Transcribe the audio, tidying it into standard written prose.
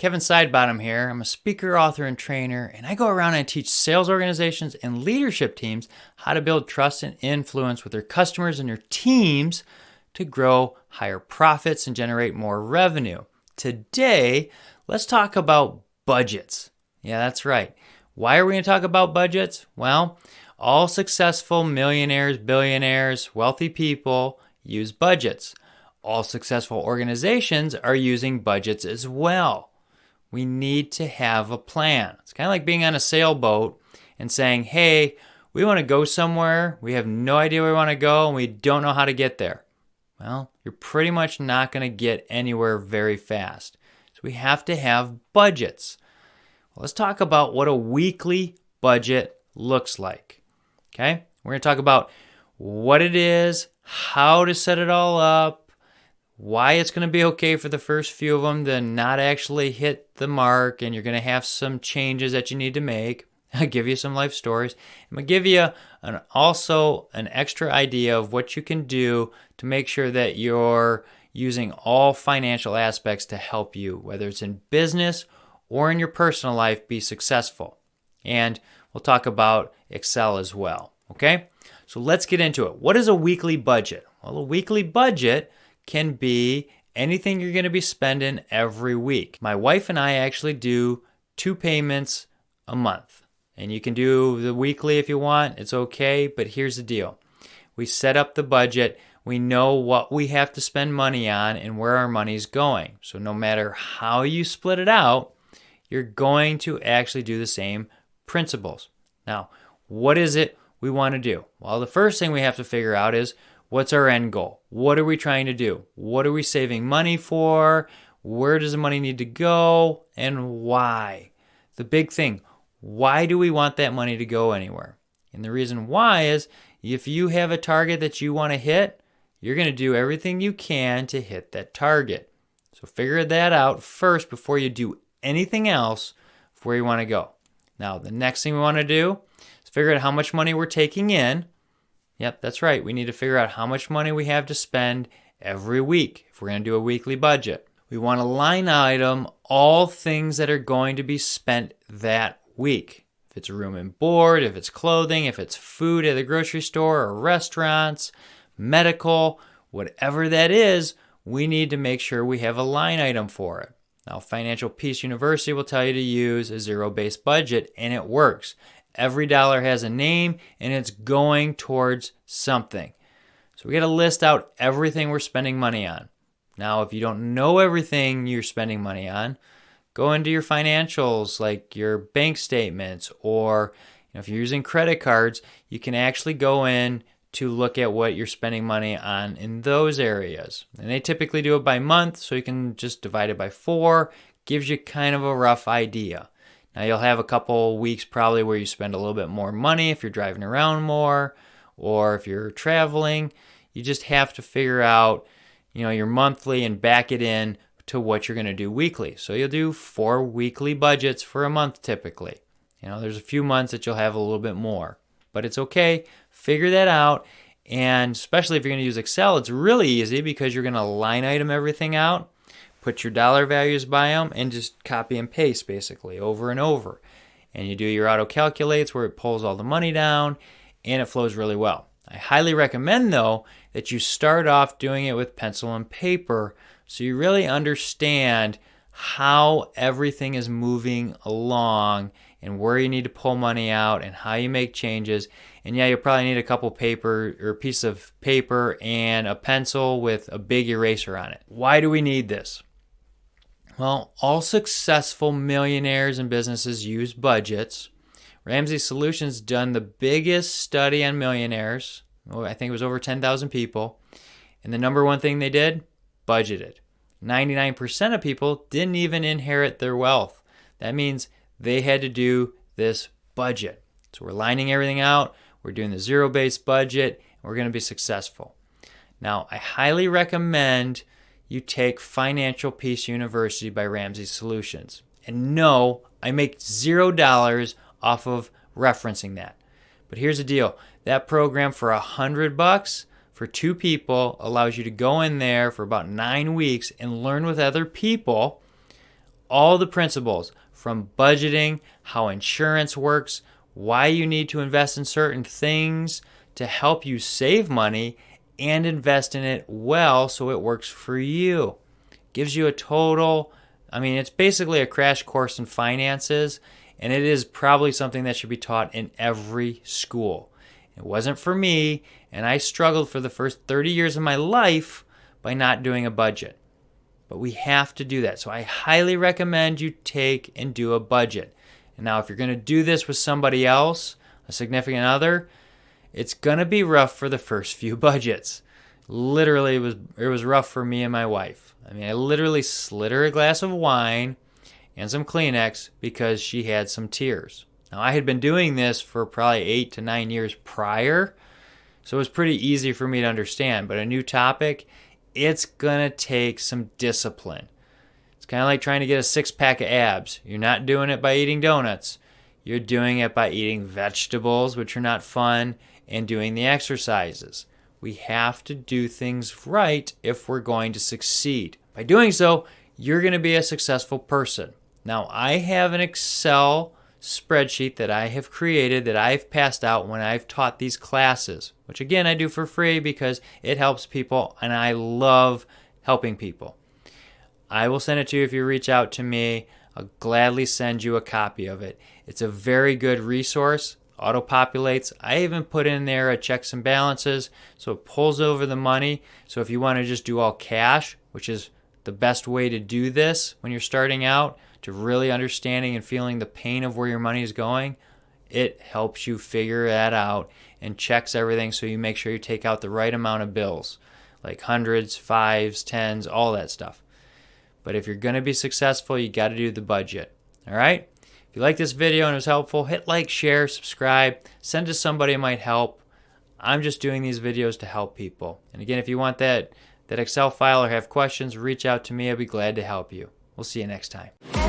Kevin Sidebottom here. I'm a speaker, author, and trainer, and I go around and teach sales organizations and leadership teams how to build trust and influence with their customers and their teams to grow higher profits and generate more revenue. Today, let's talk about budgets. Yeah, that's right. Why are we going to talk about budgets? Well, all successful millionaires, billionaires, wealthy people use budgets. All successful organizations are using budgets as well. We need to have a plan. It's kind of like being on a sailboat and saying, hey, we want to go somewhere. We have no idea where we want to go and we don't know how to get there. Well, you're pretty much not going to get anywhere very fast. So we have to have budgets. Well, let's talk about what a weekly budget looks like. Okay? We're going to talk about what it is, how to set it all up, why it's going to be okay for the first few of them to not actually hit the mark, and you're going to have some changes that you need to make. I'll give you some life stories. I'm going to give you also an extra idea of what you can do to make sure that you're using all financial aspects to help you, whether it's in business or in your personal life, be successful. And we'll talk about Excel as well. Okay? So let's get into it. What is a weekly budget? Well, a weekly budget can be anything you're going to be spending every week. My wife and I actually do 2 payments a month. And you can do the weekly if you want. It's okay, but here's the deal. We set up the budget. We know what we have to spend money on and where our money's going. So no matter how you split it out, you're going to actually do the same principles. Now, what is it we want to do? Well, the first thing we have to figure out is, what's our end goal? What are we trying to do? What are we saving money for? Where does the money need to go? And why? The big thing, why do we want that money to go anywhere? And the reason why is, if you have a target that you want to hit, you're going to do everything you can to hit that target. So figure that out first before you do anything else for where you want to go. Now, the next thing we want to do is figure out how much money we're taking in. Yep, that's right. We need to figure out how much money we have to spend every week if we're going to do a weekly budget. We want to line item all things that are going to be spent that week. If it's room and board, if it's clothing, if it's food at the grocery store or restaurants, medical, whatever that is, we need to make sure we have a line item for it. Now, Financial Peace University will tell you to use a zero-based budget, and it works. Every dollar has a name, and it's going towards something. So we got to list out everything we're spending money on. Now, if you don't know everything you're spending money on, go into your financials, like your bank statements, or if you're using credit cards, you can actually go in to look at what you're spending money on in those areas. And they typically do it by month, so you can just divide it by 4. Gives you kind of a rough idea. Now, you'll have a couple weeks probably where you spend a little bit more money if you're driving around more or if you're traveling. You just have to figure out, your monthly and back it in to what you're going to do weekly. So you'll do 4 weekly budgets for a month typically. There's a few months that you'll have a little bit more, but it's okay. Figure that out. And especially if you're going to use Excel, it's really easy because you're going to line item everything out. Put your dollar values by them and just copy and paste basically over and over. And you do your auto calculates where it pulls all the money down and it flows really well. I highly recommend though that you start off doing it with pencil and paper so you really understand how everything is moving along and where you need to pull money out and how you make changes. And yeah, you'll probably need a couple paper or a piece of paper and a pencil with a big eraser on it. Why do we need this? Well, all successful millionaires and businesses use budgets. Ramsey Solutions done the biggest study on millionaires. I think it was over 10,000 people. And the number one thing they did, budgeted. 99% of people didn't even inherit their wealth. That means they had to do this budget. So we're lining everything out. We're doing the zero-based budget. And we're going to be successful. Now, I highly recommend you take Financial Peace University by Ramsey Solutions. And no, I make $0 off of referencing that. But here's the deal. That program for $100 for 2 people allows you to go in there for about 9 weeks and learn with other people all the principles from budgeting, how insurance works, why you need to invest in certain things to help you save money and invest in it well so it works for you. Gives you a total, it's basically a crash course in finances, and it is probably something that should be taught in every school. It wasn't for me, and I struggled for the first 30 years of my life by not doing a budget. But we have to do that. So I highly recommend you take and do a budget. And now if you're going to do this with somebody else, a significant other, it's going to be rough for the first few budgets. Literally, it was rough for me and my wife. I literally slid her a glass of wine and some Kleenex because she had some tears. Now, I had been doing this for probably 8 to 9 years prior, so it was pretty easy for me to understand. But a new topic, it's going to take some discipline. It's kind of like trying to get a six-pack of abs. You're not doing it by eating donuts. You're doing it by eating vegetables, which are not fun, and doing the exercises. We have to do things right if we're going to succeed. By doing so, you're going to be a successful person. Now, I have an Excel spreadsheet that I have created that I've passed out when I've taught these classes, which again I do for free because it helps people and I love helping people. I will send it to you if you reach out to me. I'll gladly send you a copy of it. It's a very good resource. Auto-populates. I even put in there a checks and balances so it pulls over the money. So if you want to just do all cash, which is the best way to do this when you're starting out, to really understanding and feeling the pain of where your money is going, it helps you figure that out and checks everything so you make sure you take out the right amount of bills, like hundreds, fives, tens, all that stuff. But if you're going to be successful, you got to do the budget. All right? If you like this video and it was helpful, hit like, share, subscribe, send to somebody it might help. I'm just doing these videos to help people. And again, if you want that Excel file or have questions, reach out to me. I'll be glad to help you. We'll see you next time.